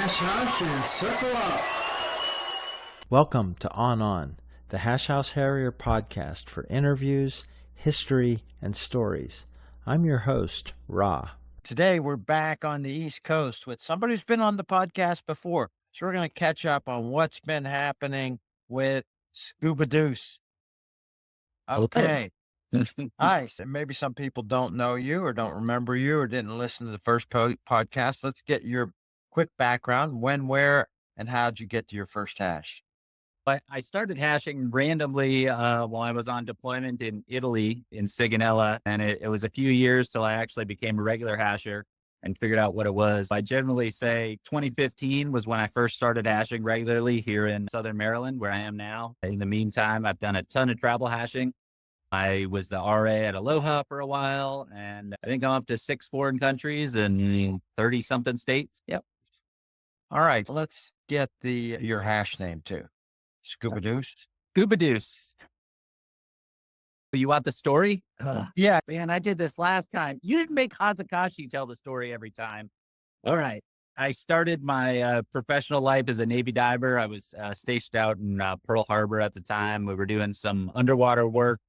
Hash and circle up. Welcome to On, the Hash House Harrier podcast for interviews, history, and stories. I'm your host, Ra. Today, we're back on the East Coast with somebody who's been on the podcast before. So we're going to catch up on what's been happening with Scuba Deuce. Okay. Nice. And maybe some people don't know you or don't remember you or didn't listen to the first podcast. Let's get your quick background. When, where, and how did you get to your first hash? I started hashing randomly while I was on deployment in Italy, in Sigonella. And it was a few years till I actually became a regular hasher and figured out what it was. I generally say 2015 was when I first started hashing regularly here in Southern Maryland, where I am now. In the meantime, I've done a ton of travel hashing. I was the RA at Aloha for a while, and I think I'm up to 6 foreign countries and 30 something states. Yep. All right. Let's get your hash name too. Scuba Deuce. Scuba Deuce. You want the story? Yeah. Man, I did this last time. You didn't make Hazakashi tell the story every time. All right. I started my professional life as a Navy diver. I was stationed out in Pearl Harbor at the time. We were doing some underwater work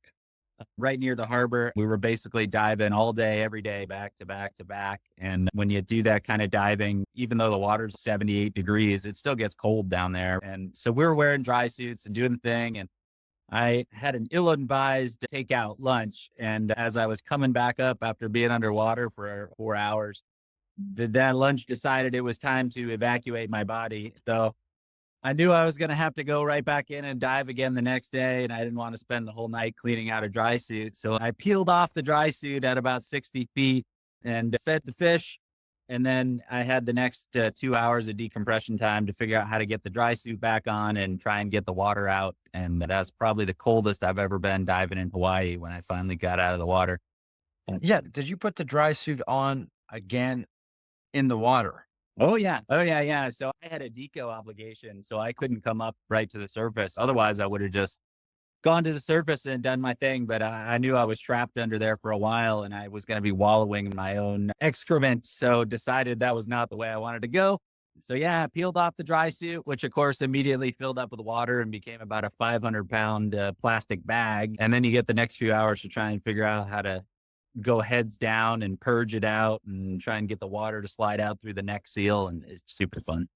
right near the harbor. We were basically diving all day, every day, back to back to back. And when you do that kind of diving, even though the water's 78 degrees, it still gets cold down there. And so we were wearing dry suits and doing the thing. And I had an ill-advised takeout lunch. And as I was coming back up after being underwater for 4 hours, that lunch decided it was time to evacuate my body. So I knew I was going to have to go right back in and dive again the next day. And I didn't want to spend the whole night cleaning out a dry suit. So I peeled off the dry suit at about 60 feet and fed the fish. And then I had the next 2 hours of decompression time to figure out how to get the dry suit back on and try and get the water out. And that's probably the coldest I've ever been diving in Hawaii when I finally got out of the water. Yeah. Did you put the dry suit on again in the water? Oh, yeah. Yeah. So I had a deco obligation, so I couldn't come up right to the surface. Otherwise, I would have just gone to the surface and done my thing. But I knew I was trapped under there for a while and I was going to be wallowing in my own excrement. So decided that was not the way I wanted to go. So yeah, I peeled off the dry suit, which of course immediately filled up with water and became about a 500-pound plastic bag. And then you get the next few hours to try and figure out how to go heads down and purge it out and try and get the water to slide out through the neck seal. And it's super fun.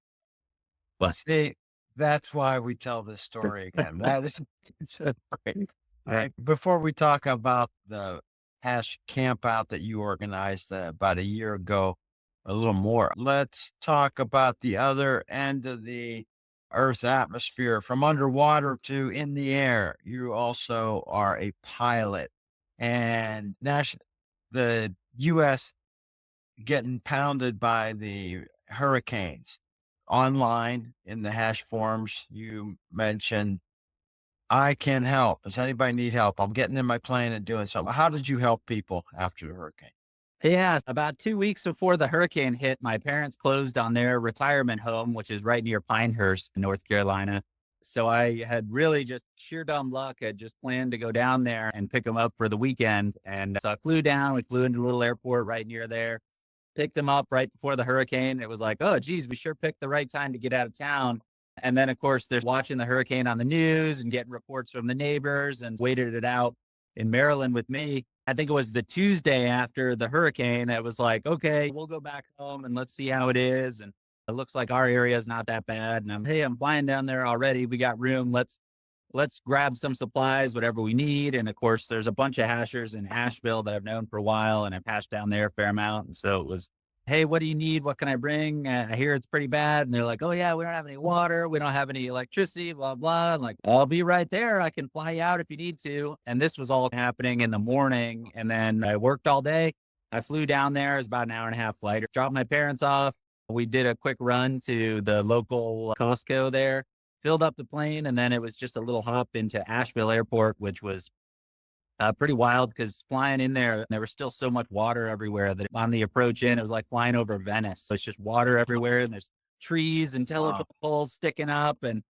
But See, that's why we tell this story again. That is it's so great. All right. Before we talk about the hash camp out that you organized about a year ago, a little more, let's talk about the other end of the Earth's atmosphere, from underwater to in the air. You also are a pilot. And Nash, the U.S. getting pounded by the hurricanes. Online in the hash forums, you mentioned, I can help. Does anybody need help? I'm getting in my plane and doing something. How did you help people after the hurricane? yeah, about 2 weeks before the hurricane hit, my parents closed on their retirement home, which is right near Pinehurst, North Carolina. So I had really just sheer dumb luck. I just planned to go down there and pick them up for the weekend. And so I flew down. We flew into a little airport right near there, picked them up right before the hurricane. It was like, oh, geez, we sure picked the right time to get out of town. And then, of course, there's watching the hurricane on the news and getting reports from the neighbors, and waited it out in Maryland with me. I think it was the Tuesday after the hurricane. I was like, okay, we'll go back home and let's see how it is. And it looks like our area is not that bad. And I'm flying down there already. We got room. Let's grab some supplies, whatever we need. And of course, there's a bunch of hashers in Asheville that I've known for a while, and I've hashed down there a fair amount. And so it was, hey, what do you need? What can I bring? I hear it's pretty bad. And they're like, oh yeah, we don't have any water. We don't have any electricity, blah, blah. I'm like, I'll be right there. I can fly you out if you need to. And this was all happening in the morning. And then I worked all day. I flew down there. It was about an hour and a half flight. Dropped my parents off. We did a quick run to the local Costco there, filled up the plane, and then it was just a little hop into Asheville Airport, which was pretty wild because flying in there was still so much water everywhere that on the approach in, it was like flying over Venice. So it's just water everywhere, and there's trees and telephone poles sticking up and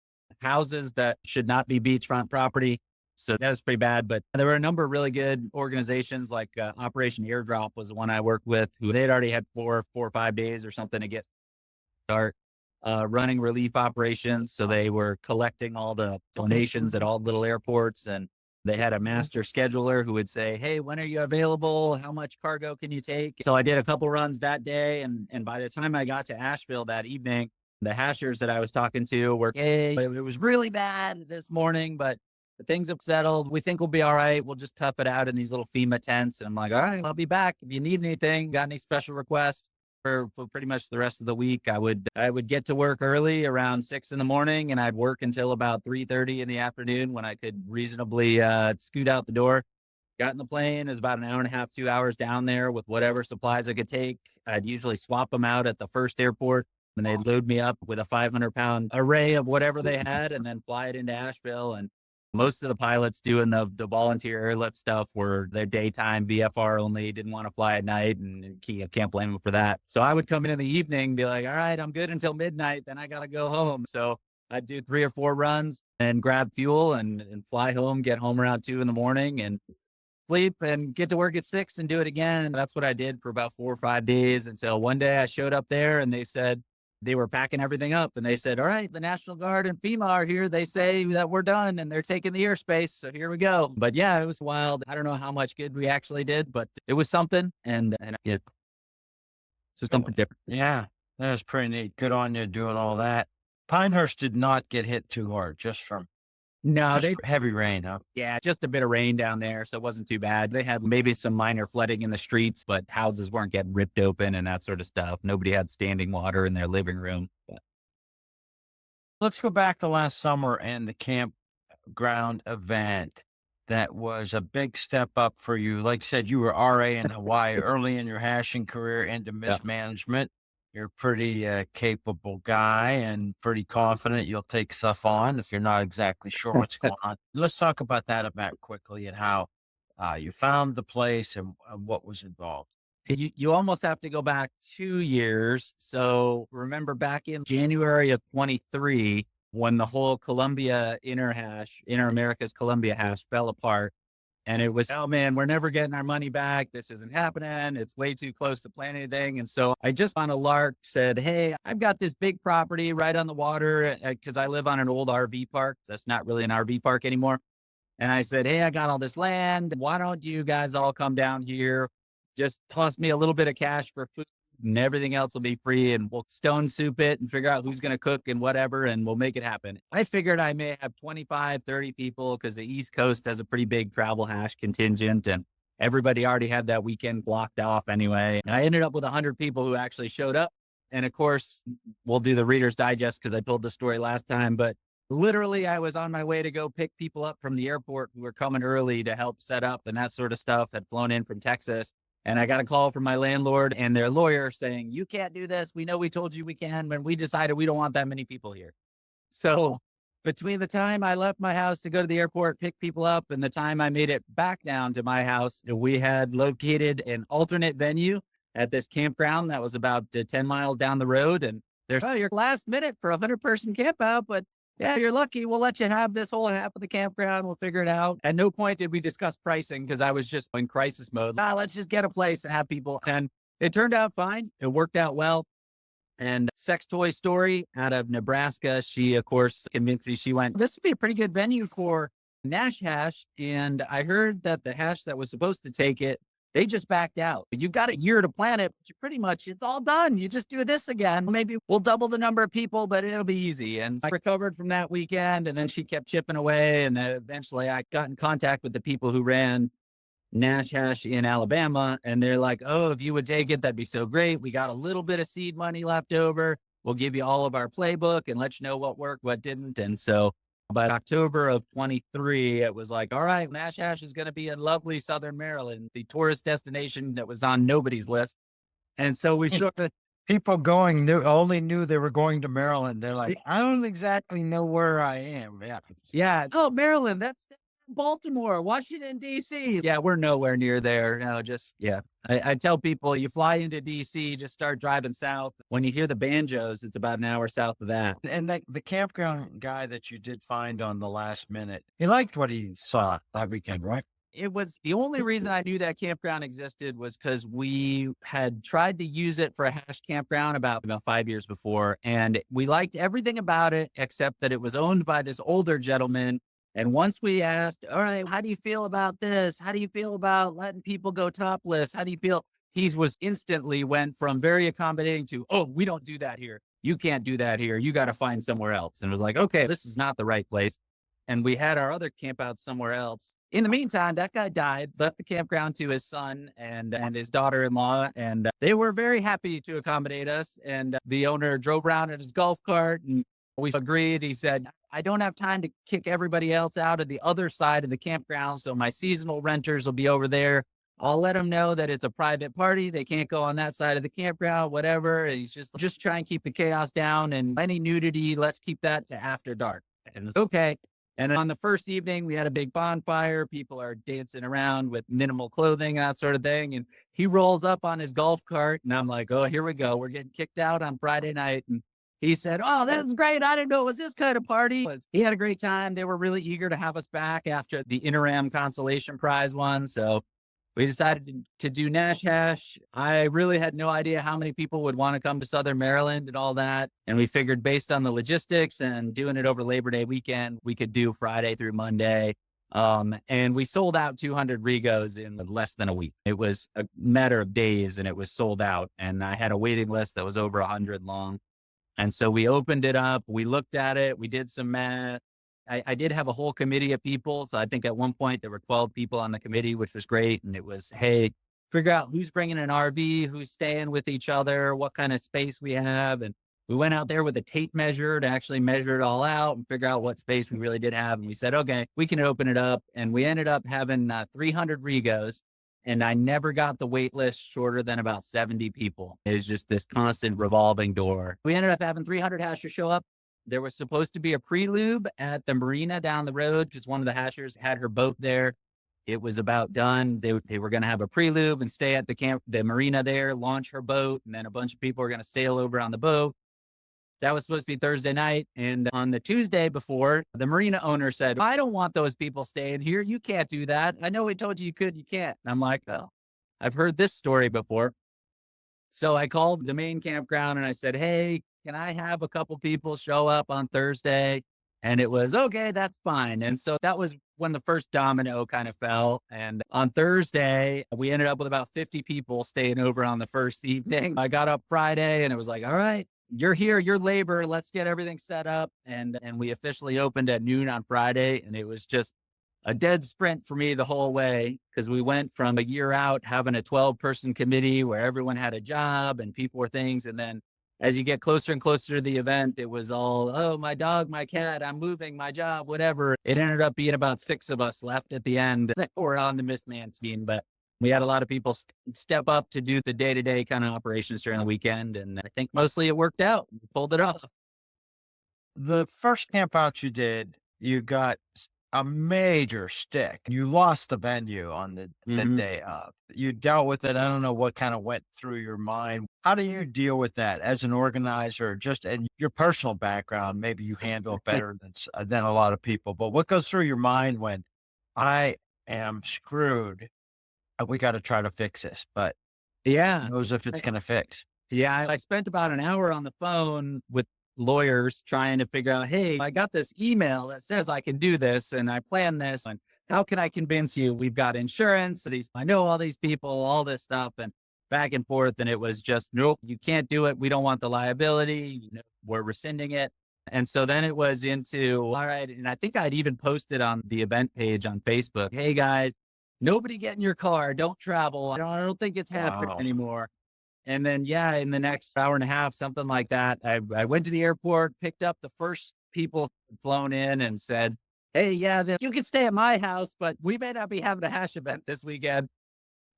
houses that should not be beachfront property. So that was pretty bad. But there were a number of really good organizations, like Operation Airdrop was the one I worked with, who they'd already had 4 or 5 days or something to get start. running relief operations. So they were collecting all the donations at all the little airports, and they had a master scheduler who would say, hey, when are you available? How much cargo can you take? So I did a couple runs that day. And by the time I got to Asheville that evening, the hashers that I was talking to were, hey, it was really bad this morning, but things have settled. We think we'll be all right. We'll just tough it out in these little FEMA tents. And I'm like, all right, I'll be back. If you need anything, got any special requests for pretty much the rest of the week, I would get to work early around 6 a.m. and I'd work until about 3:30 in the afternoon when I could reasonably scoot out the door. Got in the plane. It was about an hour and a half, 2 hours down there with whatever supplies I could take. I'd usually swap them out at the first airport, and they'd load me up with a 500-pound array of whatever they had and then fly it into Asheville. And most of the pilots doing the volunteer airlift stuff were their daytime VFR only, didn't want to fly at night, and I can't blame them for that. So I would come in the evening, be like, all right, I'm good until midnight, then I got to go home. So I'd do 3 or 4 runs and grab fuel and fly home, get home around 2 a.m. and sleep and get to work at 6 and do it again. That's what I did for about 4 or 5 days until one day I showed up there and they said, they were packing everything up and they said, all right, the National Guard and FEMA are here. They say that we're done and they're taking the airspace. So here we go. But yeah, it was wild. I don't know how much good we actually did, but it was something. And so something different. Yeah, that was pretty neat. Good on you doing all that. Pinehurst did not get hit too hard, just from heavy rain, huh? Yeah, just a bit of rain down there. So it wasn't too bad. They had maybe some minor flooding in the streets, but houses weren't getting ripped open and that sort of stuff. Nobody had standing water in their living room. But Let's go back to last summer and the campground event. That was a big step up for you. Like I said, you were RA in Hawaii early in your hashing career into mismanagement. You're a pretty capable guy and pretty confident you'll take stuff on if you're not exactly sure what's going on. Let's talk about that event quickly and how you found the place and what was involved. You almost have to go back 2 years. So remember back in January of 23, when the whole Columbia Inter-America's Columbia hash fell apart. And it was, oh man, we're never getting our money back. This isn't happening. It's way too close to plan anything. And so I just on a lark said, hey, I've got this big property right on the water because I live on an old RV park. That's not really an RV park anymore. And I said, hey, I got all this land. Why don't you guys all come down here? Just toss me a little bit of cash for food and everything else will be free. And we'll stone soup it and figure out who's going to cook and whatever. And we'll make it happen. I figured I may have 25, 30 people because the East Coast has a pretty big travel hash contingent. And everybody already had that weekend blocked off anyway. And I ended up with 100 people who actually showed up. And of course, we'll do the Reader's Digest because I told the story last time. But literally, I was on my way to go pick people up from the airport who were coming early to help set up and that sort of stuff, had flown in from Texas. And I got a call from my landlord and their lawyer saying, you can't do this. We know we told you we can, but we decided we don't want that many people here. So between the time I left my house to go to the airport, pick people up, and the time I made it back down to my house, we had located an alternate venue at this campground that was about 10 miles down the road. And there's, oh, you're last minute for a 100-person camp out, but yeah, you're lucky. We'll let you have this whole half of the campground. We'll figure it out. At no point did we discuss pricing because I was just in crisis mode. Let's just get a place and have people. And it turned out fine. It worked out well. And Sex Toy Story out of Nebraska, she, of course, convinced me. She went, this would be a pretty good venue for Nash hash. And I heard that the hash that was supposed to take it, they just backed out. You've got a year to plan it, but you pretty much, it's all done. You just do this again. Maybe we'll double the number of people, but it'll be easy. And I recovered from that weekend. And then she kept chipping away. And eventually I got in contact with the people who ran Nash hash in Alabama. And they're like, oh, if you would take it, that'd be so great. We got a little bit of seed money left over. We'll give you all of our playbook and let you know what worked, what didn't. And so by October of 23, it was like, all right, Nash hash is going to be in lovely Southern Maryland, the tourist destination that was on nobody's list. And so we sort of, people going only knew they were going to Maryland. They're like, I don't exactly know where I am. Yeah. Oh, Maryland, that's Baltimore, Washington, D.C. Yeah, we're nowhere near there. No, just, yeah. I tell people, you fly into D.C., just start driving south. When you hear the banjos, it's about an hour south of that. And the campground guy that you did find on the last minute, he liked what he saw that weekend, right? It was the only reason I knew that campground existed was because we had tried to use it for a hash campground about 5 years before. And we liked everything about it, except that it was owned by this older gentleman. And once we asked, all right, how do you feel about this? How do you feel about letting people go topless? How do you feel? He was instantly went from very accommodating to, oh, we don't do that here. You can't do that here. You got to find somewhere else. And it was like, okay, this is not the right place. And we had our other camp out somewhere else. In the meantime, that guy died, left the campground to his son and his daughter-in-law, and they were very happy to accommodate us. And the owner drove around in his golf cart, and we agreed. He said, I don't have time to kick everybody else out of the other side of the campground, so my seasonal renters will be over there. I'll let them know that it's a private party. They can't go on that side of the campground, whatever. And he's just try and keep the chaos down, and any nudity, let's keep that to after dark. And it's okay. And on the first evening, we had a big bonfire. People are dancing around with minimal clothing, that sort of thing. And he rolls up on his golf cart. And I'm like, oh, here we go. We're getting kicked out on Friday night. And he said, oh, that's great. I didn't know it was this kind of party. He had a great time. They were really eager to have us back after the interim consolation prize won. So we decided to do Nash Hash. I really had no idea how many people would want to come to Southern Maryland and all that. And we figured based on the logistics and doing it over Labor Day weekend, we could do Friday through Monday. And we sold out 200 Regos in less than a week. It was a matter of days and it was sold out. And I had a waiting list that was over 100 long. And so we opened it up. We looked at it. We did some math. I did have a whole committee of people. So I think at one point there were 12 people on the committee, which was great. And it was, hey, figure out who's bringing an RV, who's staying with each other, what kind of space we have. And we went out there with a tape measure to actually measure it all out and figure out what space we really did have. And we said, okay, we can open it up. And we ended up having 300 Regos. And I never got the wait list shorter than about 70 people. It was just this constant revolving door. We ended up having 300 hashers show up. There was supposed to be a pre-lube at the marina down the road because one of the hashers had her boat there. It was about done. They were going to have a pre-lube and stay at the marina there, launch her boat, and then a bunch of people were going to sail over on the boat. That was supposed to be Thursday night. And on the Tuesday before, the marina owner said, I don't want those people staying here. You can't do that. I know we told you you could, you can't. And I'm like, oh, I've heard this story before. So I called the main campground and I said, hey, can I have a couple people show up on Thursday? And it was, okay, that's fine. And so that was when the first domino kind of fell. And on Thursday, we ended up with about 50 people staying over on the first evening. I got up Friday and it was like, all right, you're here, you're labor. Let's get everything set up. And we officially opened at noon on Friday. And it was just a dead sprint for me the whole way because we went from a year out having a 12-person committee where everyone had a job and people were things. And then as you get closer and closer to the event, it was all, oh, my dog, my cat, I'm moving, my job, whatever. It ended up being about 6 of us left at the end that were on the Missman scheme. But we had a lot of people step up to do the day-to-day kind of operations during the weekend. And I think mostly it worked out. We pulled it off. The first camp out you did, you got a major stick. You lost the venue on the day of. You dealt with it. I don't know what kind of went through your mind. How do you deal with that as an organizer, just in your personal background? Maybe you handle it better than a lot of people, but what goes through your mind when I am screwed? We got to try to fix this, but Yeah. who knows if it's going to fix? Yeah. I spent about an hour on the phone with lawyers trying to figure out, hey, I got this email that says I can do this and I plan this. And how can I convince you? We've got insurance. I know all these people, all this stuff, and back and forth. And it was just, nope, you can't do it. We don't want the liability. We're rescinding it. And so then it was into, all right. And I think I'd even posted on the event page on Facebook, hey guys, nobody get in your car. Don't travel. I don't think it's happening anymore. And then, yeah, in the next hour and a half, something like that, I went to the airport, picked up the first people flown in and said, hey, yeah, you can stay at my house, but we may not be having a hash event this weekend.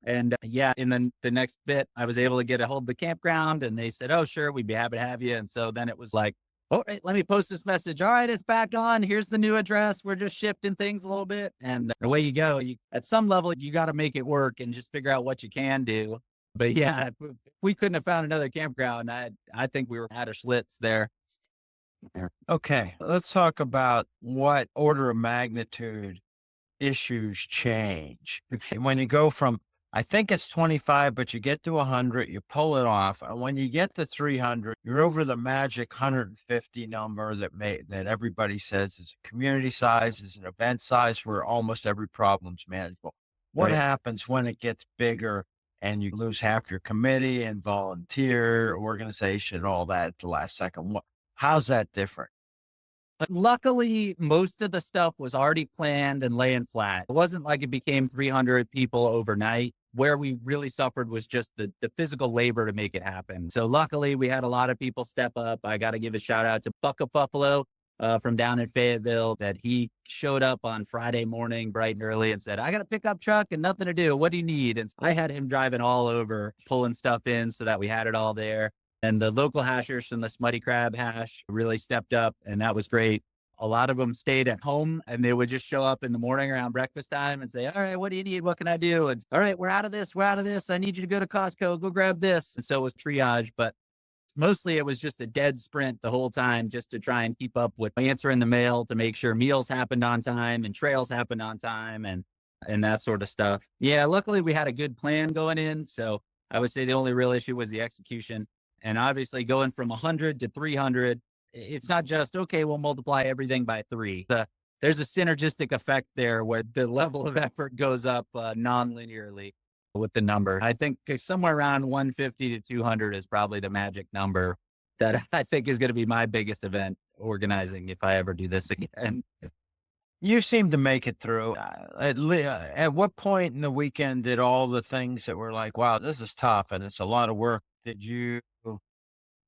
And yeah, in the next bit, I was able to get a hold of the campground and they said, oh, sure, we'd be happy to have you. And so then it was like, all right, let me post this message. All right, it's back on. Here's the new address. We're just shifting things a little bit. And away you go. At some level, you got to make it work and just figure out what you can do. But yeah, if we couldn't have found another campground, I think we were out of Schlitz there. Okay, let's talk about what order of magnitude issues change? When you go from, I think it's 25, but you get to 100, you pull it off. And when you get to 300, you're over the magic 150 number that everybody says is a community size, is an event size where almost every problem's manageable. What Right. happens when it gets bigger and you lose half your committee and volunteer organization, all that at the last second? How's that different? But luckily, most of the stuff was already planned and laying flat. It wasn't like it became 300 people overnight. Where we really suffered was just the physical labor to make it happen. So luckily, we had a lot of people step up. I got to give a shout out to Buck of Buffalo from down in Fayetteville, that he showed up on Friday morning bright and early and said, I got a pickup truck and nothing to do. What do you need? And I had him driving all over, pulling stuff in so that we had it all there. And the local hashers from the Smutty Crab hash really stepped up, and that was great. A lot of them stayed at home, and they would just show up in the morning around breakfast time and say, all right, what do you need? What can I do? And all right, we're out of this. We're out of this. I need you to go to Costco. Go grab this. And so it was triage, but mostly it was just a dead sprint the whole time, just to try and keep up with answering the mail, to make sure meals happened on time and trails happened on time and that sort of stuff. Yeah, luckily we had a good plan going in. So I would say the only real issue was the execution. And obviously going from 100 to 300, it's not just, okay, we'll multiply everything by 3. There's a synergistic effect there where the level of effort goes up non-linearly with the number. I think somewhere around 150 to 200 is probably the magic number that I think is going to be my biggest event organizing if I ever do this again. You seem to make it through. At what point in the weekend did all the things that were like, wow, this is tough and it's a lot of work, did you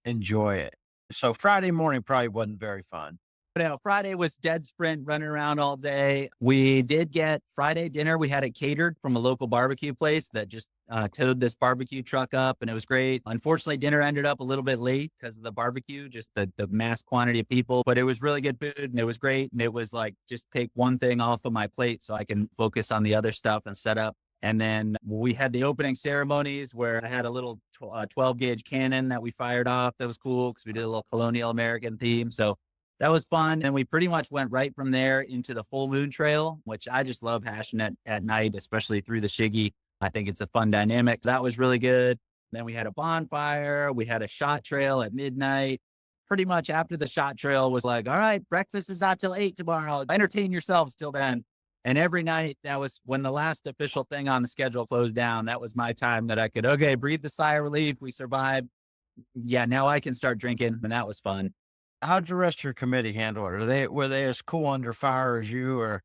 enjoy it? So Friday morning probably wasn't very fun. No, Friday was dead sprint, running around all day. We did get Friday dinner. We had it catered from a local barbecue place that just towed this barbecue truck up, and it was great. Unfortunately, dinner ended up a little bit late because of the barbecue, just the mass quantity of people, but it was really good food and it was great. And it was like, just take one thing off of my plate so I can focus on the other stuff and set up. And then we had the opening ceremonies where I had a little 12 gauge cannon that we fired off. That was cool because we did a little colonial American theme. So that was fun. And we pretty much went right from there into the full moon trail, which I just love hashing at night, especially through the Shiggy. I think it's a fun dynamic. That was really good. Then we had a bonfire. We had a shot trail at midnight. Pretty much after the shot trail was like, all right, breakfast is not till 8 tomorrow. Entertain yourselves till then. And every night, that was when the last official thing on the schedule closed down. That was my time that I could, okay, breathe the sigh of relief. We survived. Yeah, now I can start drinking. And that was fun. How'd the rest of your committee handle it? Were they as cool under fire as you, or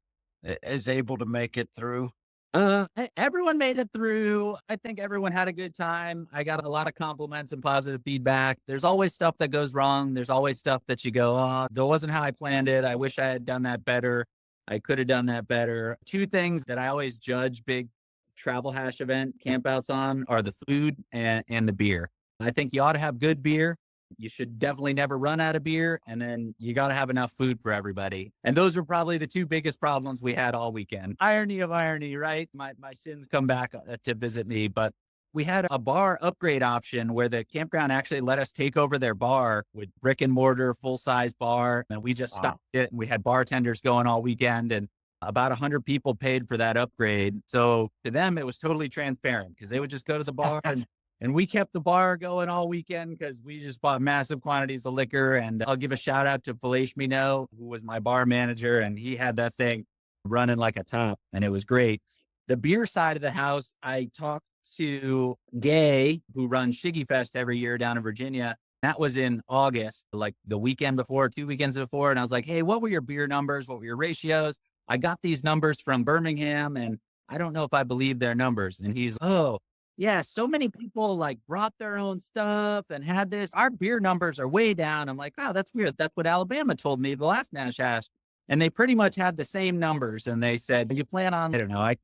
as able to make it through? Everyone made it through. I think everyone had a good time. I got a lot of compliments and positive feedback. There's always stuff that goes wrong. There's always stuff that you go, oh, that wasn't how I planned it. I wish I had done that better. I could have done that better. 2 things that I always judge big travel hash event campouts on are the food and the beer. I think you ought to have good beer. You should definitely never run out of beer. And then you got to have enough food for everybody. And those are probably the 2 biggest problems we had all weekend. Irony of irony, right? My sins come back to visit me. But we had a bar upgrade option where the campground actually let us take over their bar with brick and mortar, full size bar. And we just stopped it. And we had bartenders going all weekend, and about 100 people paid for that upgrade. So to them, it was totally transparent because they would just go to the bar and we kept the bar going all weekend because we just bought massive quantities of liquor. And I'll give a shout out to Felice Mino, who was my bar manager, and he had that thing running like a top, and it was great. The beer side of the house, I talked to Gay, who runs Shiggy Fest every year down in Virginia. That was in August, like the weekend before, 2 weekends before. And I was like, hey, what were your beer numbers? What were your ratios? I got these numbers from Birmingham, and I don't know if I believe their numbers. And he's, oh, yeah, so many people like brought their own stuff and had this. Our beer numbers are way down. I'm like, wow, that's weird. That's what Alabama told me the last Nash hash. And they pretty much had the same numbers. And they said, you plan on, I don't know,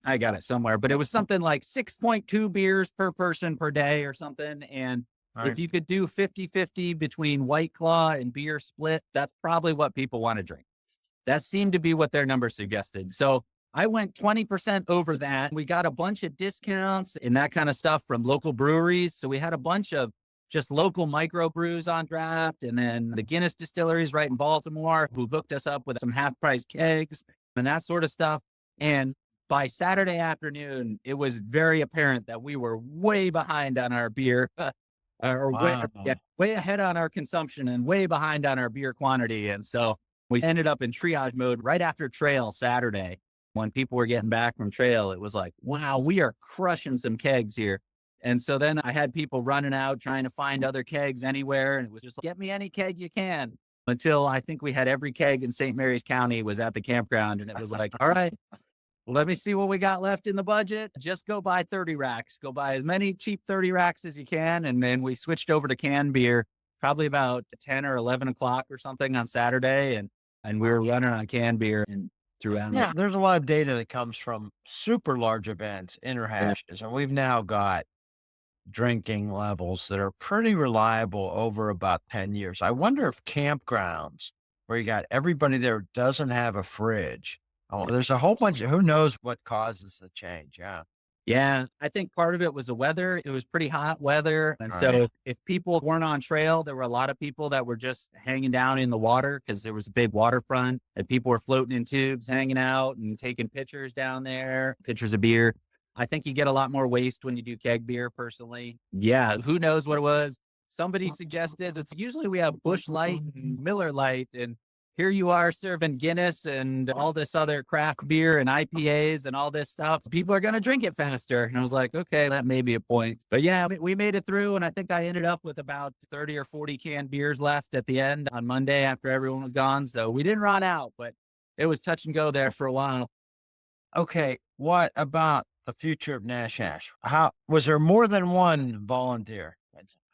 I got it somewhere, but it was something like 6.2 beers per person per day or something. And if you could do 50-50 between White Claw and beer split, that's probably what people want to drink. That seemed to be what their numbers suggested. So I went 20% over that. We got a bunch of discounts and that kind of stuff from local breweries. So we had a bunch of just local micro brews on draft. And then the Guinness distilleries right in Baltimore, who hooked us up with some half price kegs and that sort of stuff. And by Saturday afternoon, it was very apparent that we were way behind on our beer, Wow. way ahead on our consumption and way behind on our beer quantity. And so we ended up in triage mode right after trail Saturday. When people were getting back from trail, it was like, wow, we are crushing some kegs here. And so then I had people running out trying to find other kegs anywhere. And it was just like, get me any keg you can, until I think we had every keg in St. Mary's County was at the campground. And it was like, all right, let me see what we got left in the budget. Just go buy 30 racks. Go buy as many cheap 30 racks as you can. And then we switched over to canned beer probably about 10 or 11 o'clock or something on Saturday. And we were running on canned beer and throughout. Yeah, there's a lot of data that comes from super large events, interhashes, and we've now got drinking levels that are pretty reliable over about 10 years. I wonder if campgrounds where you got everybody there doesn't have a fridge. Oh, there's a whole bunch of, who knows what causes the change. Yeah. Yeah, I think part of it was the weather. It was pretty hot weather. And All so right. if people weren't on trail, there were a lot of people that were just hanging down in the water because there was a big waterfront and people were floating in tubes, hanging out and taking pictures down there, pictures of beer. I think you get a lot more waste when you do keg beer personally. Yeah, who knows what it was? Somebody suggested it's usually we have Busch Light and Miller Light, and here you are serving Guinness and all this other craft beer and IPAs and all this stuff. People are going to drink it faster. And I was like, okay, that may be a point. But yeah, we made it through. And I think I ended up with about 30 or 40 canned beers left at the end on Monday after everyone was gone. So we didn't run out, but it was touch and go there for a while. Okay. What about the future of Nash Hash? How was there more than one volunteer?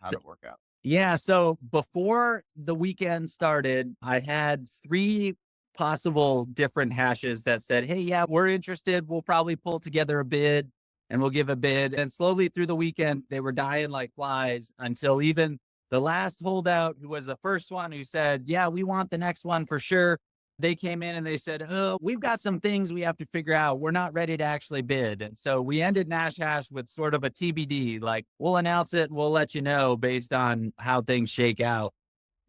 How did it work out? Yeah. So before the weekend started, I had 3 possible different hashes that said, hey, yeah, we're interested. We'll probably pull together a bid and we'll give a bid. And slowly through the weekend, they were dying like flies until even the last holdout, who was the first one who said, yeah, we want the next one for sure. They came in and they said, oh, we've got some things we have to figure out. We're not ready to actually bid. And so we ended Nash Hash with sort of a TBD, like we'll announce it and we'll let you know based on how things shake out.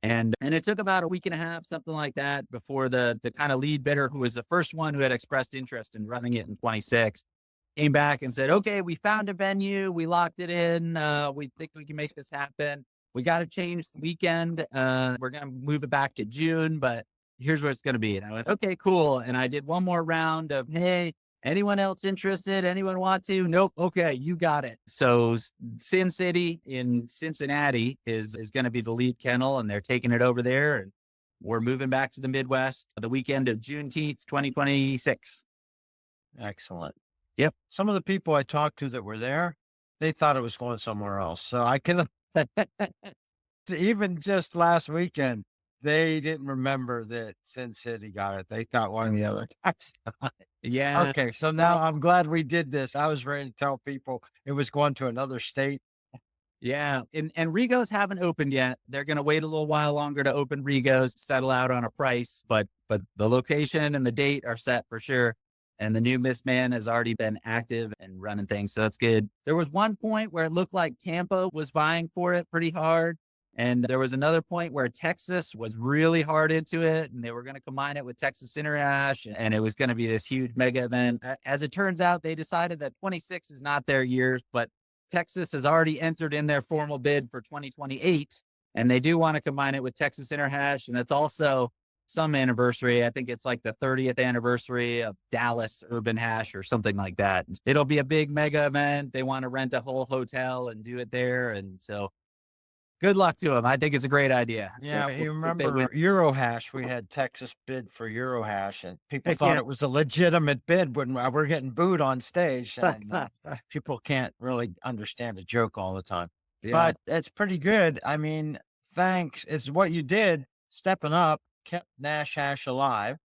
And it took about a week and a half, something like that, before the kind of lead bidder, who was the first one who had expressed interest in running it in 26, came back and said, okay, we found a venue. We locked it in. We think we can make this happen. We got to change the weekend. We're going to move it back to June, but here's what it's going to be. And I went, okay, cool. And I did one more round of, hey, anyone else interested? Anyone want to? Nope. Okay, you got it. So Sin City in Cincinnati is going to be the lead kennel, and they're taking it over there. And we're moving back to the Midwest the weekend of Juneteenth, 2026. Excellent. Yep. Some of the people I talked to that were there, they thought it was going somewhere else. So I can, even just last weekend, they didn't remember that Sin City got it. They thought one of the other guys got it. Yeah. Okay. So now I'm glad we did this. I was ready to tell people it was going to another state. Yeah. And Rigo's haven't opened yet. They're going to wait a little while longer to open Rigo's, settle out on a price, but the location and the date are set for sure. And the new Miss Man has already been active and running things. So that's good. There was one point where it looked like Tampa was vying for it pretty hard. And there was another point where Texas was really hard into it, and they were going to combine it with Texas Interhash, and it was going to be this huge mega event. As it turns out, they decided that 26 is not their year, but Texas has already entered in their formal bid for 2028, and they do want to combine it with Texas Interhash, and it's also some anniversary. I think it's like the 30th anniversary of Dallas Urban Hash or something like that. It'll be a big mega event. They want to rent a whole hotel and do it there, and so good luck to them. I think it's a great idea. Yeah, So you remember Eurohash? We had Texas bid for Eurohash, and people thought it was a legitimate bid when we're getting booed on stage. And, people can't really understand a joke all the time, but it's pretty good. I mean, thanks. It's what you did, stepping up, kept Nash Hash alive.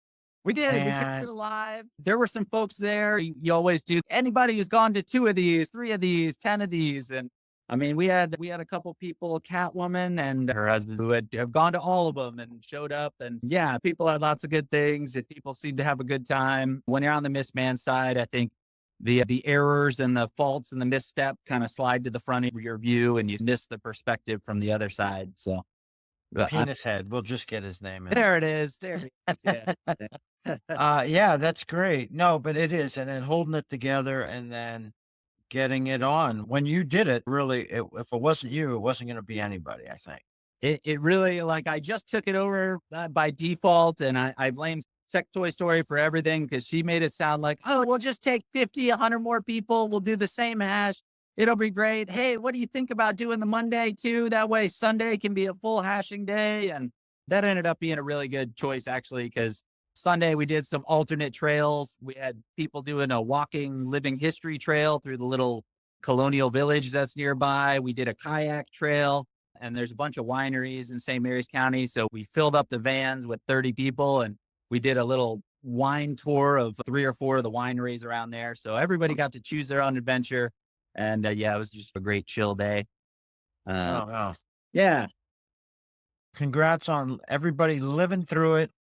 We did. We kept it alive. There were some folks there. You always do. Anybody who's gone to 2 of these, 3 of these, 10 of these, and I mean, we had a couple people, Catwoman and her husband, who have gone to all of them and showed up. And yeah, people had lots of good things, and people seem to have a good time. When you're on the Missman side, I think the errors and the faults and the misstep kind of slide to the front of your view, and you miss the perspective from the other side. So Penis Head, we'll just get his name in. there it is. There it is. Yeah. Yeah, that's great. No, but it is. And then holding it together and then getting it on. When you did it, really, if it wasn't you, it wasn't going to be anybody, I think. It really, like, I just took it over by default, and I blame Tech Toy Story for everything because she made it sound like, oh, we'll just take 50, 100 more people. We'll do the same hash. It'll be great. Hey, what do you think about doing the Monday too? That way Sunday can be a full hashing day. And that ended up being a really good choice, actually, because Sunday we did some alternate trails. We had people doing a walking living history trail through the little colonial village that's nearby. We did a kayak trail, and there's a bunch of wineries in St. Mary's County. So we filled up the vans with 30 people, and we did a little wine tour of 3 or 4 of the wineries around there. So everybody got to choose their own adventure. And yeah, it was just a great chill day. Oh, wow. Yeah. Congrats on everybody living through it.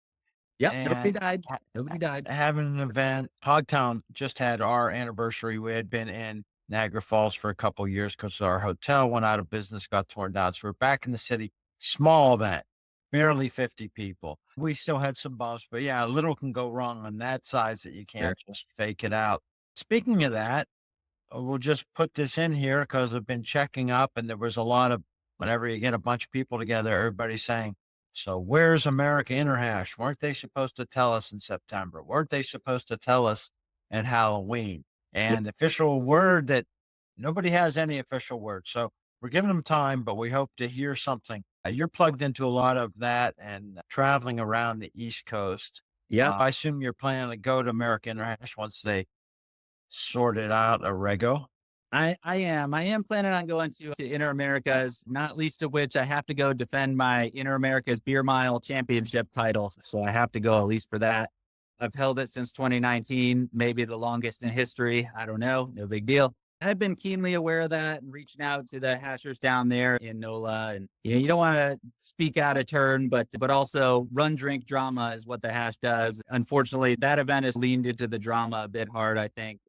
Yep. And Nobody died. Nobody died. having an event. Hogtown just had our anniversary. We had been in Niagara Falls for a couple years because our hotel went out of business, got torn down. So we're back in the city. Small event, barely 50 people. We still had some bumps, but yeah, little can go wrong on that size that you can't just fake it out. Speaking of that, we'll just put this in here because I've been checking up, and there was a lot of, whenever you get a bunch of people together, everybody's saying, so where's America Interhash? Weren't they supposed to tell us in September? Weren't they supposed to tell us at Halloween? And the official word that nobody has any official word. So we're giving them time, but we hope to hear something. You're plugged into a lot of that and traveling around the East Coast. Yeah. I assume you're planning to go to America Interhash once they sort it out a rego. I am planning on going to Inter Americas, not least of which I have to go defend my Inter Americas Beer Mile Championship title. So I have to go at least for that. I've held it since 2019, maybe the longest in history. I don't know. No big deal. I've been keenly aware of that and reaching out to the hashers down there in NOLA. And you don't want to speak out of turn, but also run, drink, drama is what the hash does. Unfortunately, that event has leaned into the drama a bit hard, I think.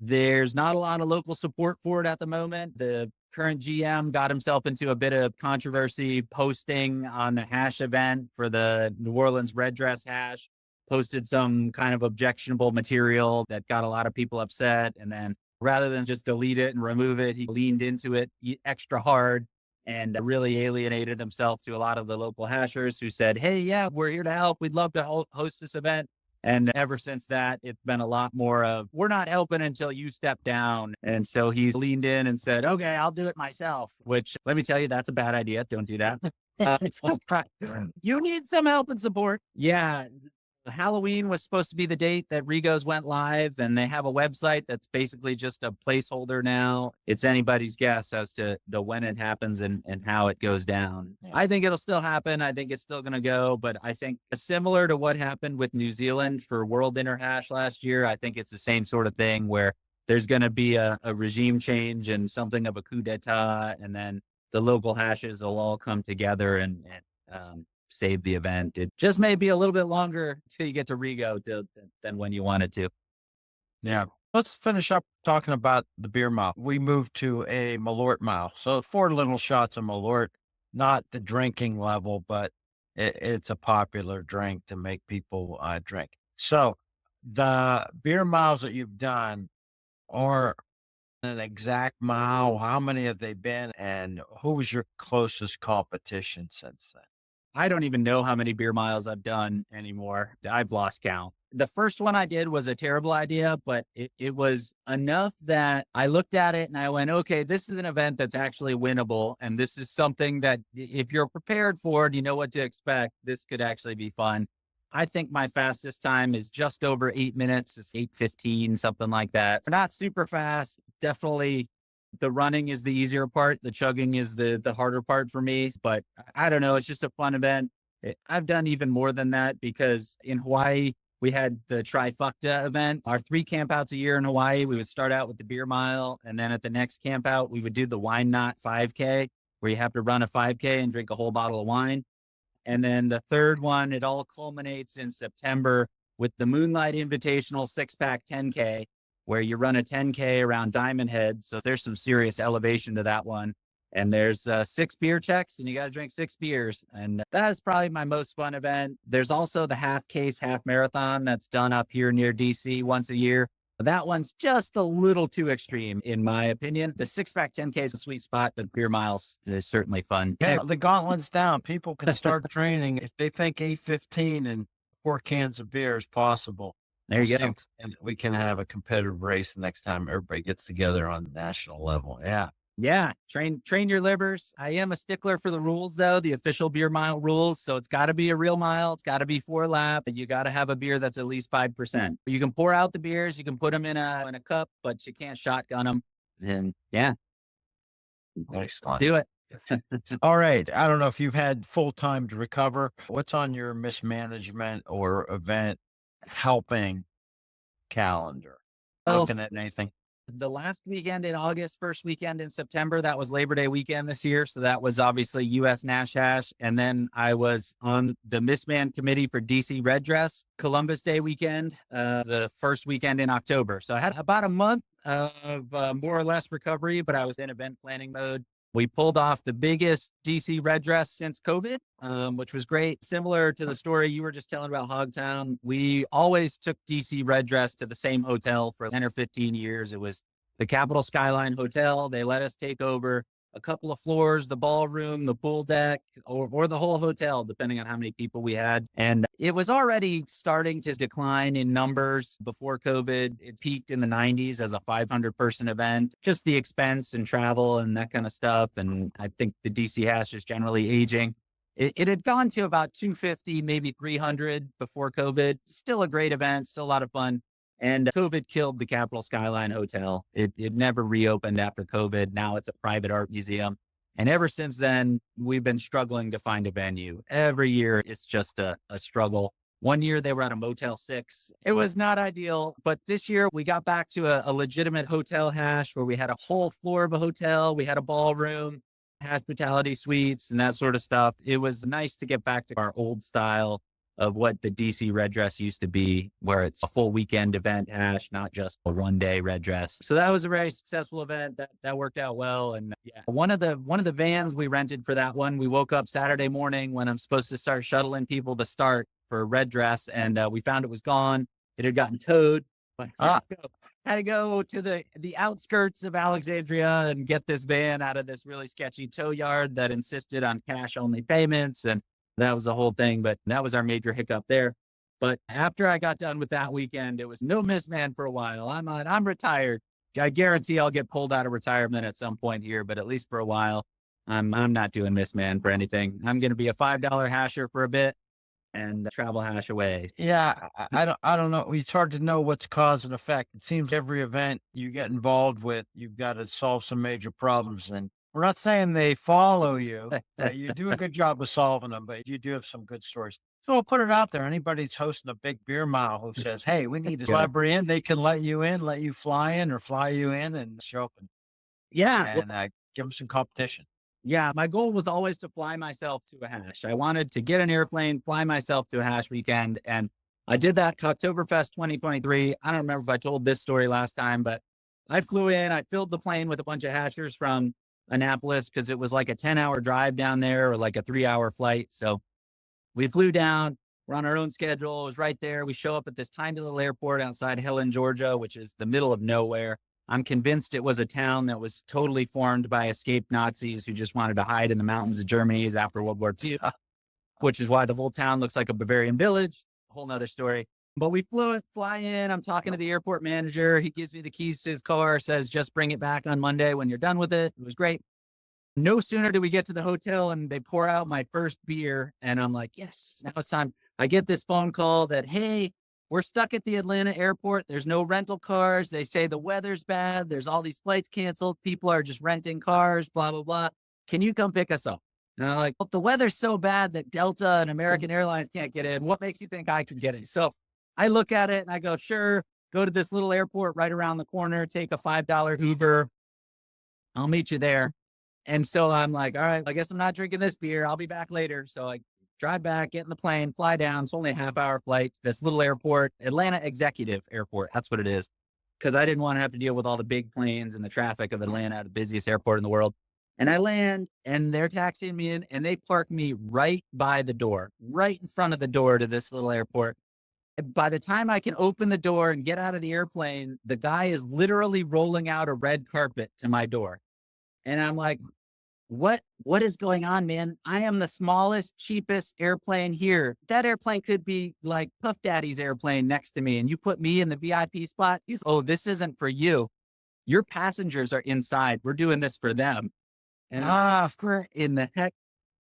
There's not a lot of local support for it at the moment. The current GM got himself into a bit of controversy posting on the hash event for the New Orleans Red Dress hash, posted some kind of objectionable material that got a lot of people upset. And then rather than just delete it and remove it, he leaned into it extra hard and really alienated himself to a lot of the local hashers who said, hey, yeah, we're here to help. We'd love to host this event. And ever since that, it's been a lot more of, we're not helping until you step down. And so he's leaned in and said, okay, I'll do it myself, which let me tell you, that's a bad idea. Don't do that. You need some help and support. Yeah. Halloween was supposed to be the date that Regos went live, and they have a website that's basically just a placeholder now. It's anybody's guess as to when it happens and how it goes down. Yeah. I think it'll still happen. I think it's still going to go, but I think similar to what happened with New Zealand for World Interhash last year, I think it's the same sort of thing where there's going to be a regime change and something of a coup d'etat, and then the local hashes will all come together and save the event. It just may be a little bit longer till you get to Rego than when you wanted to. Yeah. Let's finish up talking about the beer mile. We moved to a Malort mile. So 4 little shots of Malort, not the drinking level, but it's a popular drink to make people drink. So the beer miles that you've done are an exact mile. How many have they been? And who was your closest competition since then? I don't even know how many beer miles I've done anymore. I've lost count. The first one I did was a terrible idea, but it was enough that I looked at it and I went, okay, this is an event that's actually winnable. And this is something that if you're prepared for it, you know what to expect. This could actually be fun. I think my fastest time is just over 8 minutes. It's 8:15, something like that. Not super fast. Definitely the running is the easier part. The chugging is the harder part for me. But I don't know. It's just a fun event. I've done even more than that because in Hawaii, we had the trifecta event. Our 3 campouts a year in Hawaii, we would start out with the beer mile. And then at the next campout, we would do the Wine Knot 5K, where you have to run a 5K and drink a whole bottle of wine. And then the third one, it all culminates in September with the Moonlight Invitational 6-pack 10K, where you run a 10K around Diamond Head. So there's some serious elevation to that one. And there's 6 beer checks, and you got to drink 6 beers. And that is probably my most fun event. There's also the half case, half marathon that's done up here near DC once a year. That one's just a little too extreme, in my opinion. The 6-pack 10K is a sweet spot, but beer miles is certainly fun. Yeah, the gauntlet's down. People can start training if they think 8:15 and 4 cans of beer is possible. There you go. And we can have a competitive race next time everybody gets together on the national level. Yeah. Yeah, train your livers. I am a stickler for the rules, though, the official beer mile rules. So it's got to be a real mile. It's got to be 4 lap, and you got to have a beer that's at least 5%. You can pour out the beers, you can put them in a cup, but you can't shotgun them. And yeah, Excellent. do it. All right. I don't know if you've had full time to recover. What's on your mismanagement or event helping calendar? Well, Looking at anything? the last weekend in August, first weekend in September, that was Labor Day weekend this year. So that was obviously US Nash Hash. And then I was on the Missman committee for DC Red Dress Columbus Day weekend, the first weekend in October. So I had about a month of more or less recovery, but I was in event planning mode. We pulled off the biggest DC Red Dress since COVID, which was great. Similar to the story you were just telling about Hogtown, we always took DC Red Dress to the same hotel for 10 or 15 years. It was the Capitol Skyline Hotel. They let us take over a couple of floors, the ballroom, the pool deck, or the whole hotel, depending on how many people we had. And it was already starting to decline in numbers before COVID. It peaked in the 90s as a 500-person event, just the expense and travel and that kind of stuff. And I think the DC Hash is generally aging. It had gone to about 250, maybe 300 before COVID. Still a great event, still a lot of fun. And COVID killed the Capitol Skyline Hotel. It never reopened after COVID. Now it's a private art museum. And ever since then, we've been struggling to find a venue. Every year, it's just a struggle. One year, they were at a Motel 6. It was not ideal. But this year, we got back to a legitimate hotel hash where we had a whole floor of a hotel. We had a ballroom, hospitality suites, and that sort of stuff. It was nice to get back to our old style of what the DC Red Dress used to be, where it's a full weekend event hash, not just a one-day Red Dress. So that was a very successful event. That worked out well. And yeah, one of the vans we rented for that one, we woke up Saturday morning when I'm supposed to start shuttling people to start for Red Dress, and we found it was gone. It had gotten towed. But had to go to the outskirts of Alexandria and get this van out of this really sketchy tow yard that insisted on cash-only payments, and that was the whole thing. But that was our major hiccup there. But after I got done with that weekend, it was no Missman for a while. I'm retired. I guarantee I'll get pulled out of retirement at some point here, but at least for a while, I'm not doing Missman for anything. I'm going to be a $5 hasher for a bit and travel hash away. Yeah, I don't know. It's hard to know what's cause and effect. It seems every event you get involved with, you've got to solve some major problems. And we're not saying they follow you. You do a good job of solving them, but you do have some good stories. So we'll put it out there. Anybody that's hosting a big beer mile who says, hey, we need to collaborate in, they can let you in, let you fly in or fly you in and show up and give them some competition. Yeah, my goal was always to fly myself to a hash. I wanted to get an airplane, fly myself to a hash weekend. And I did that Oktoberfest 2023. I don't remember if I told this story last time, but I flew in, I filled the plane with a bunch of hashers from Annapolis because it was like a 10-hour drive down there or like a 3-hour flight. So we flew down, we're on our own schedule. It was right there. We show up at this tiny little airport outside Helen, Georgia, which is the middle of nowhere. I'm convinced it was a town that was totally formed by escaped Nazis who just wanted to hide in the mountains of Germany after World War II, which is why the whole town looks like a Bavarian village. A whole nother story. But we fly in. I'm talking to the airport manager. He gives me the keys to his car, says, just bring it back on Monday when you're done with it. It was great. No sooner do we get to the hotel and they pour out my first beer. And I'm like, yes, now it's time. I get this phone call that, hey, we're stuck at the Atlanta airport. There's no rental cars. They say the weather's bad. There's all these flights canceled. People are just renting cars, blah, blah, blah. Can you come pick us up? And I'm like, well, the weather's so bad that Delta and American Airlines can't get in. What makes you think I could get in? So I look at it and I go, sure, go to this little airport right around the corner, take a $5 Uber. I'll meet you there. And so I'm like, all right, I guess I'm not drinking this beer. I'll be back later. So I drive back, get in the plane, fly down. It's only a half-hour flight to this little airport, Atlanta Executive Airport. That's what it is. Because I didn't want to have to deal with all the big planes and the traffic of Atlanta, the busiest airport in the world. And I land and they're taxiing me in and they park me right by the door, right in front of the door to this little airport. By the time I can open the door and get out of the airplane, the guy is literally rolling out a red carpet to my door. And I'm like, what is going on, man? I am the smallest, cheapest airplane here. That airplane could be like Puff Daddy's airplane next to me. And you put me in the VIP spot. Oh, this isn't for you. Your passengers are inside. We're doing this for them. And where in the heck?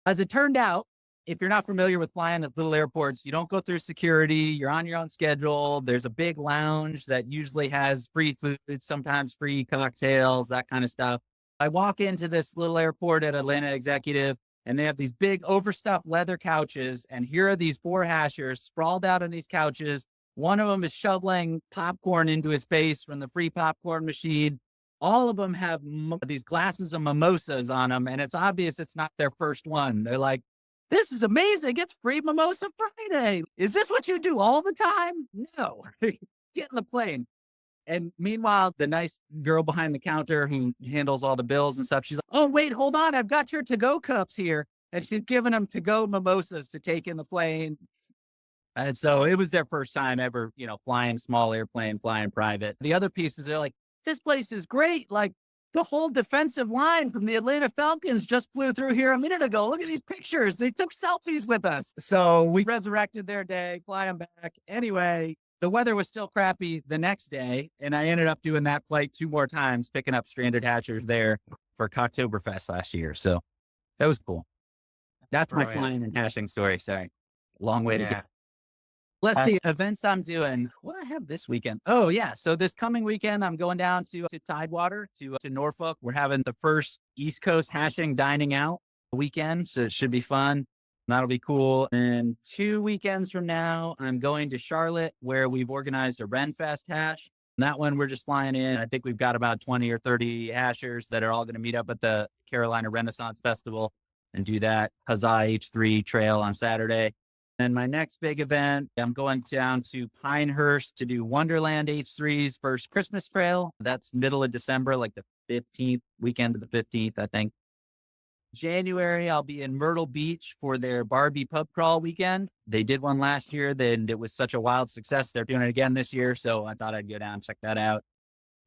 As it turned out, if you're not familiar with flying at little airports, you don't go through security. You're on your own schedule. There's a big lounge that usually has free food, sometimes free cocktails, that kind of stuff. I walk into this little airport at Atlanta Executive, and they have these big overstuffed leather couches. And here are these 4 hashers sprawled out on these couches. One of them is shoveling popcorn into his face from the free popcorn machine. All of them have these glasses of mimosas on them, and it's obvious it's not their first one. They're like, this is amazing. It's free Mimosa Friday. Is this what you do all the time? No. Get in the plane. And meanwhile, the nice girl behind the counter who handles all the bills and stuff, she's like, oh, wait, hold on. I've got your to-go cups here. And she's giving them to-go mimosas to take in the plane. And so it was their first time ever, flying small airplane, flying private. The other pieces, they're like, this place is great. Like the whole defensive line from the Atlanta Falcons just flew through here a minute ago. Look at these pictures. They took selfies with us. So we resurrected their day, flying back. Anyway, the weather was still crappy the next day. And I ended up doing that flight 2 more times, picking up stranded hatchers there for Cocktoberfest last year. So that was cool. That's my flying and hashing story. Sorry. Long way to go. Let's see, events I'm doing. What do I have this weekend? Oh, yeah. So this coming weekend, I'm going down to Tidewater, to Norfolk. We're having the first East Coast hashing dining out weekend. So it should be fun. That'll be cool. And 2 weekends from now, I'm going to Charlotte, where we've organized a Renfest hash. And that one, we're just flying in. I think we've got about 20 or 30 hashers that are all going to meet up at the Carolina Renaissance Festival and do that Huzzah H3 trail on Saturday. And my next big event, I'm going down to Pinehurst to do Wonderland H3's first Christmas trail. That's middle of December, like the 15th, weekend of the 15th, I think. January, I'll be in Myrtle Beach for their Barbie pub crawl weekend. They did one last year, then it was such a wild success. They're doing it again this year, so I thought I'd go down and check that out.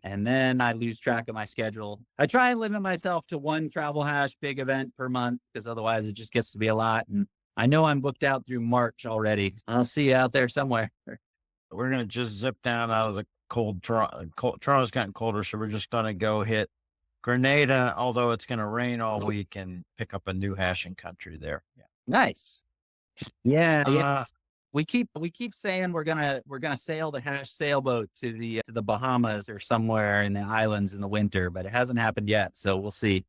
And then I lose track of my schedule. I try and limit myself to 1 travel hash big event per month, because otherwise it just gets to be a lot. And I know I'm booked out through March already. I'll see you out there somewhere. We're going to just zip down out of the cold. Toronto's gotten colder, so we're just going to go hit Grenada, although it's going to rain all week, and pick up a new hashing country there. Yeah. Nice. Yeah. We keep saying we're gonna sail the hash sailboat to the Bahamas or somewhere in the islands in the winter, but it hasn't happened yet. So we'll see.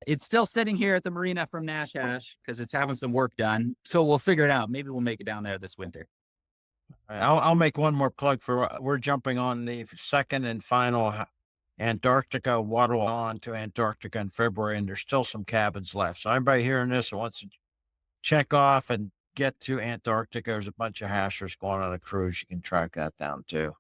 It's still sitting here at the marina from Nash Hash because it's having some work done. So we'll figure it out. Maybe we'll make it down there this winter. I'll make one more plug we're jumping on the second and final Antarctica waddle on to Antarctica in February, and there's still some cabins left. So everybody hearing this wants to check off and get to Antarctica, there's a bunch of hashers going on a cruise. You can track that down too.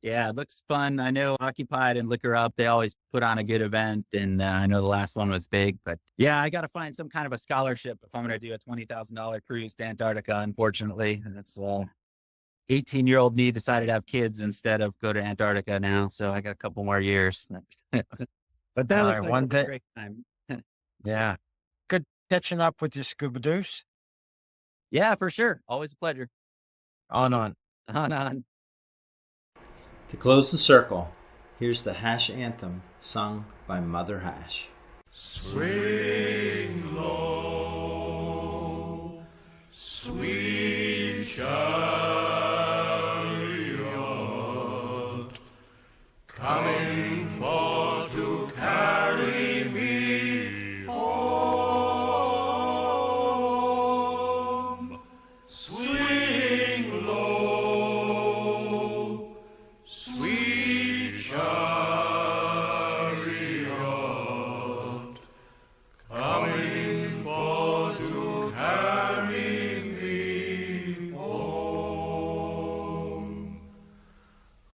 Yeah, it looks fun. I know Occupied and Liquor Up, they always put on a good event. And I know the last one was big, but yeah, I got to find some kind of a scholarship if I'm going to do a $20,000 cruise to Antarctica, unfortunately. That's 18-year-old me decided to have kids instead of go to Antarctica now. So I got a couple more years. But that looks like a great time. Yeah. Good catching up with you, Scuba Deuce. Yeah, for sure. Always a pleasure. On. To close the circle, here's the Hash Anthem sung by Mother Hash. Swing low, sweet chariot, coming for